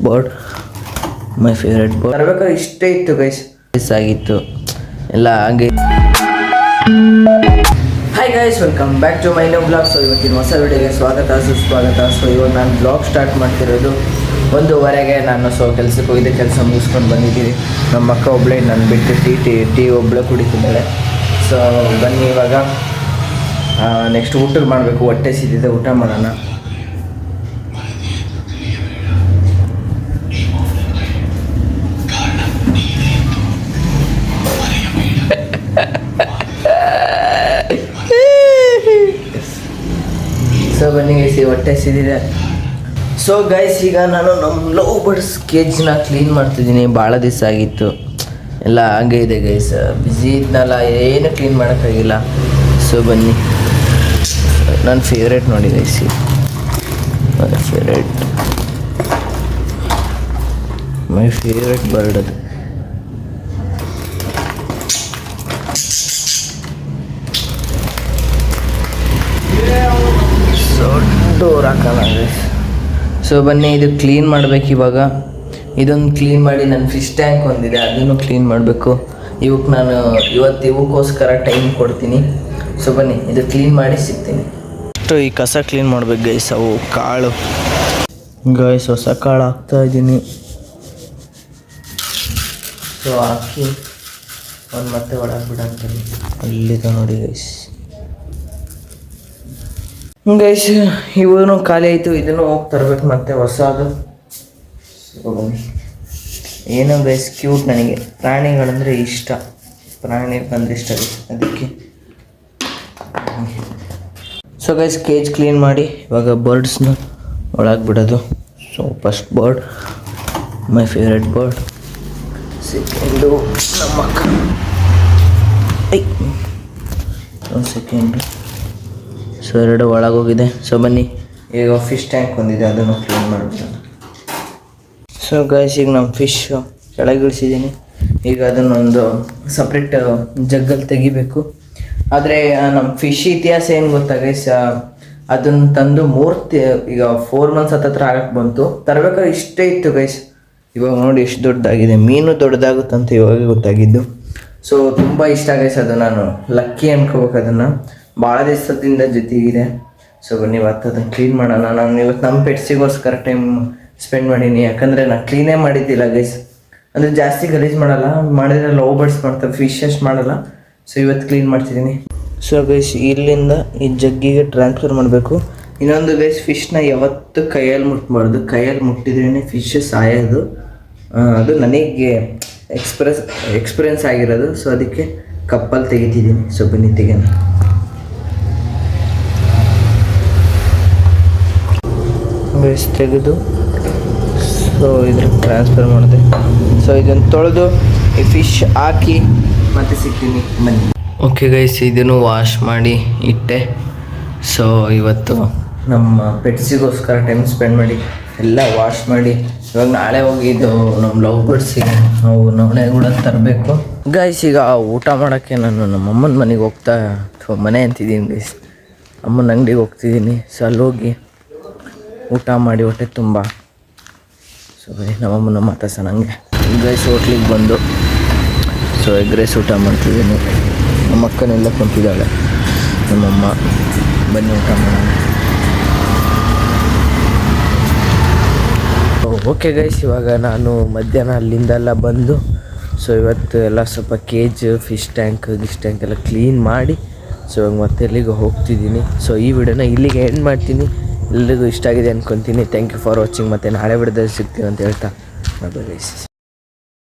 Bird, my favourite bird. ತರಬೇಕಾದ್ರೆ ಇಷ್ಟೇ ಇತ್ತು ಗೈಸ್, ಆಗಿತ್ತು ಎಲ್ಲ ಹಾಗೆ. Hi guys, welcome back to my new blog. So ಇವತ್ತಿನ ಹೊಸ ವಿಡಿಯೋಗೆ ಸ್ವಾಗತ ಸುಸ್ವಾಗತ. ಸೊ ಇವಾಗ ನಾನು ಬ್ಲಾಗ್ ಸ್ಟಾರ್ಟ್ ಮಾಡ್ತಿರೋದು 1:15ಗೆ. ನಾನು ಕೆಲಸಕ್ಕೆ ಹೋಗಿದ್ದೆ, ಕೆಲಸ ಮುಗಿಸ್ಕೊಂಡು ಬಂದಿದ್ದೀವಿ. ನಮ್ಮ ಅಕ್ಕ ಒಬ್ಬಳೇ ನಾನು ಬಿಟ್ಟು ಟೀ ಒಬ್ಬಳೇ ಕುಡಿತಿದ್ದಾಳೆ. ಸೊ ಬನ್ನಿ ಇವಾಗ ನೆಕ್ಸ್ಟ್ ಊಟ ಮಾಡಬೇಕು. ಹೊಟ್ಟೆ ಸಿದ್ದಿದೆ, ಊಟ ಮಾಡೋಣ. ಸೊ ಬನ್ನಿ ಗೈಸ್, ಹೊಟ್ಟೆ ಸಿದಿದೆ. ಸೊ ಗೈಸ್, ಈಗ ನಾನು ನಮ್ಮ ಲವ್ ಬರ್ಡ್ಸ್ ಕೇಜ್ನ ಕ್ಲೀನ್ ಮಾಡ್ತಿದ್ದೀನಿ. ಭಾಳ ದಿವಸ ಆಗಿತ್ತು, ಎಲ್ಲ ಹಾಗೆ ಇದೆ ಗೈಸ್. ಬ್ಯುಸಿ ಇದ್ನಲ್ಲ, ಏನು ಕ್ಲೀನ್ ಮಾಡೋಕ್ಕಾಗಿಲ್ಲ. ಸೊ ಬನ್ನಿ, ನನ್ನ ಫೇವ್ರೇಟ್ ನೋಡಿ ಗೈಸ್, ಮೈ ಫೇವ್ರೇಟ್ ಬರ್ಡ್ ಅದು. ಡೋರ್ ಹಾಕೋಣ. ಸೊ ಬನ್ನಿ, ಇದು ಕ್ಲೀನ್ ಮಾಡಬೇಕು ಇವಾಗ. ಇದೊಂದು ಕ್ಲೀನ್ ಮಾಡಿ, ನನ್ನ ಫಿಶ್ ಟ್ಯಾಂಕ್ ಒಂದಿದೆ, ಅದನ್ನು ಕ್ಲೀನ್ ಮಾಡಬೇಕು. ಇವಕ್ಕೋಸ್ಕರ ಟೈಮ್ ಕೊಡ್ತೀನಿ. ಸೊ ಬನ್ನಿ, ಇದು ಕ್ಲೀನ್ ಮಾಡಿ ಸಿಗ್ತೀನಿ. ಅಷ್ಟು ಈ ಕಸ ಕ್ಲೀನ್ ಮಾಡ್ಬೇಕು ಗೈಸ್. ಅವು ಕಾಳು ಗೈಸ್, ಹೊಸ ಕಾಳು ಹಾಕ್ತಾಯಿದ್ದೀನಿ. ಸೊ ಹಾಕಿ ಒಂದು ಮತ್ತೆ ಒಳಗೆ ಬಿಡಂತೀನಿ. ಅಲ್ಲಿದೆ ನೋಡಿ ಗೈಸ್. ಗೈಸ್, ಇವನು ಖಾಲಿ ಆಯಿತು, ಇದನ್ನು ಹೋಗಿ ತರಬೇಕು ಮತ್ತೆ ಹೊಸದು. ಏನೋ ಗೈಸ್, ಕ್ಯೂಟ್. ನನಗೆ ಪ್ರಾಣಿಗಳಂದರೆ ಇಷ್ಟ, ಪ್ರಾಣಿಗಳಂದ್ರೆ ಇಷ್ಟ ಅದಕ್ಕೆ. ಸೊ ಗೈಸ್, ಕೇಜ್ ಕ್ಲೀನ್ ಮಾಡಿ ಇವಾಗ ಬರ್ಡ್ಸ್ನ ಒಳಗೆ ಬಿಡೋದು. So first bird, my favourite bird. Second ನಮ್ಮ ಅಕ್ಕ. ಒಂದು ಸೆಕೆಂಡು. ಸೊ ಎರಡು ಒಳಗೋಗಿದೆ. ಸೊ ಬನ್ನಿ, ಈಗ ಫಿಶ್ ಟ್ಯಾಂಕ್ ಒಂದಿದೆ, ಅದನ್ನು ಕ್ಲೀನ್ ಮಾಡಿಬಿಡೋಣ. ಸೊ ಗೈಸ್, ಈಗ ನಮ್ಮ ಫಿಶ್ ಕೆಳಗಿಳಿಸಿದ್ದೀನಿ. ಈಗ ಅದನ್ನೊಂದು ಸಪ್ರೇಟ್ ಜಗ್ಗಲ್ಲಿ ತೆಗಿಬೇಕು. ಆದರೆ ನಮ್ಮ ಫಿಶ್ ಇತಿಹಾಸ ಏನು ಗೊತ್ತಾ ಗೈಸ್, ಅದನ್ನು ತಂದು ಈಗ 4 ಮಂತ್ಸ್ ಹತ್ರ ಆಗಕ್ಕೆ ಬಂತು. ತರಬೇಕಾದ್ರೆ ಇಷ್ಟೇ ಇತ್ತು ಗೈಸ್. ಇವಾಗ ನೋಡಿ ಎಷ್ಟು ದೊಡ್ಡದಾಗಿದೆ. ಮೀನು ದೊಡ್ಡದಾಗುತ್ತಂತ ಇವಾಗ ಗೊತ್ತಾಗಿದ್ದು. ಸೊ ತುಂಬ ಇಷ್ಟ ಗೈಸ್, ಅದು ನಾನು ಲಕ್ಕಿ ಅನ್ಕೋಬೇಕು. ಅದನ್ನು ಭಾಳ ದಿವಸದಿಂದ ಜೊತೆಗಿದೆ. ಸೊ ಬನ್ನಿ, ಇವತ್ತು ಅದನ್ನು ಕ್ಲೀನ್ ಮಾಡೋಣ. ನಾನು ಇವತ್ತು ನಮ್ಮ ಪೆಟ್ಸಿಗೋಸ್ಕರ ಟೈಮ್ ಸ್ಪೆಂಡ್ ಮಾಡೀನಿ. ಯಾಕಂದರೆ ನಾನು ಕ್ಲೀನೇ ಮಾಡಿದ್ದಿಲ್ಲ ಗೈಸ್. ಅಂದರೆ ಜಾಸ್ತಿ ಗಲೀಜು ಮಾಡಲ್ಲ, ಮಾಡಿದ್ರೆ ಲವ್ ಬರ್ಡ್ಸ್ ಮಾಡ್ತಾರೆ, ಫಿಶಸ್ ಮಾಡಲ್ಲ. ಸೊ ಇವತ್ತು ಕ್ಲೀನ್ ಮಾಡ್ತಿದ್ದೀನಿ. ಸೊ ಗೈಸ್, ಇಲ್ಲಿಂದ ಈ ಜಗ್ಗಿಗೆ ಟ್ರಾನ್ಸ್ಫರ್ ಮಾಡಬೇಕು. ಇನ್ನೊಂದು ಗೈಸ್, ಫಿಶ್ನ ಯಾವತ್ತೂ ಕೈಯಲ್ಲಿ ಮುಟ್ಬಾರ್ದು. ಕೈಯಲ್ಲಿ ಮುಟ್ಟಿದ್ರೇ ಫಿಶ್ ಸಾಯೋದು. ಅದು ನನಗೆ ಎಕ್ಸ್ಪೀರಿಯನ್ಸ್ ಆಗಿರೋದು. ಸೊ ಅದಕ್ಕೆ ಕಪ್ಪಲ್ಲಿ ತೆಗಿತಿದ್ದೀನಿ. ಸೊ ಬನ್ನಿ ತೆಗೆಯೋಣ. ಗೈಸ್ ತೆಗೆದು ಸೊ ಇದ್ರ ಟ್ರಾನ್ಸ್ಫರ್ ಮಾಡಿದೆ. ಸೊ ಇದನ್ನು ತೊಳೆದು ಈ ಫಿಶ್ ಹಾಕಿ ಮತ್ತೆ ಸಿಗ್ತೀನಿ ಬನ್ನಿ. ಓಕೆ ಗೈಸ್, ಇದನ್ನು ವಾಶ್ ಮಾಡಿ ಇಟ್ಟೆ. ಸೊ ಇವತ್ತು ನಮ್ಮ ಪೆಟ್ಸಿಗೋಸ್ಕರ ಟೈಮ್ ಸ್ಪೆಂಡ್ ಮಾಡಿ ಎಲ್ಲ ವಾಶ್ ಮಾಡಿ ಇವಾಗ ನಾಳೆ ಹೋಗಿದ್ದು ನಮ್ಮ ಲವ್ ಬರ್ಡ್ಸಿಗೆ ನಾವು ನವಣೆ ಕೂಡ ತರಬೇಕು ಗೈಸ್. ಈಗ ಊಟ ಮಾಡೋಕ್ಕೆ ನಾನು ನಮ್ಮ ಅಮ್ಮನ ಮನೆಗೆ ಹೋಗ್ತಾ ಮನೆ ಅಂತಿದ್ದೀನಿ ಗೈಸ್, ಅಮ್ಮನ ಅಂಗಡಿಗೆ ಹೋಗ್ತಿದ್ದೀನಿ. ಸೊ ಅಲ್ಲಿ ಹೋಗಿ ಊಟ ಮಾಡಿ ಹೊಟ್ಟೆ ತುಂಬ. ಸೊ ಬರೀ ನಮ್ಮಮ್ಮನ ಮಾತಾಡ್ಸೋಣ ಹಂಗೆ. ಗೈಸ್, ಹೋಟ್ಲಿಗೆ ಬಂದು ಸೊ ಎಗ್ ರೈಸ್ ಊಟ ಮಾಡ್ತಿದ್ದೀನಿ. ನಮ್ಮ ಅಕ್ಕನೆಲ್ಲ ಕುಂತಿದ್ದಾಳೆ, ನಮ್ಮಮ್ಮ. ಬನ್ನಿ ಊಟ ಮಾಡೋಣ. ಓಕೆ ಗೈಸ್, ಇವಾಗ ನಾನು ಮಧ್ಯಾಹ್ನ ಅಲ್ಲಿಂದೆಲ್ಲ ಬಂದು ಸೊ ಇವತ್ತು ಎಲ್ಲ ಸ್ವಲ್ಪ ಕೇಜ್, ಫಿಶ್ ಟ್ಯಾಂಕ್ ಎಲ್ಲ ಕ್ಲೀನ್ ಮಾಡಿ ಸೊ ಇವಾಗ ಮತ್ತೆ ಎಲ್ಲಿಗೆ ಹೋಗ್ತಿದ್ದೀನಿ. ಸೊ ಈ ವಿಡಿಯೋನ ಇಲ್ಲಿಗೆ ಎಂಡ್ ಮಾಡ್ತೀನಿ. ಎಲ್ಲರಿಗೂ ಇಷ್ಟ ಆಗಿದೆ ಅಂದ್ಕೊತೀನಿ. Thank you for watching. ಮತ್ತು ನಾಳೆ ವಿಡಿಯೋದಲ್ಲಿ ಸಿಗ್ತೀನಿ ಅಂತ ಹೇಳ್ತಾ ಬಾಯ್ ಗೈಸ್.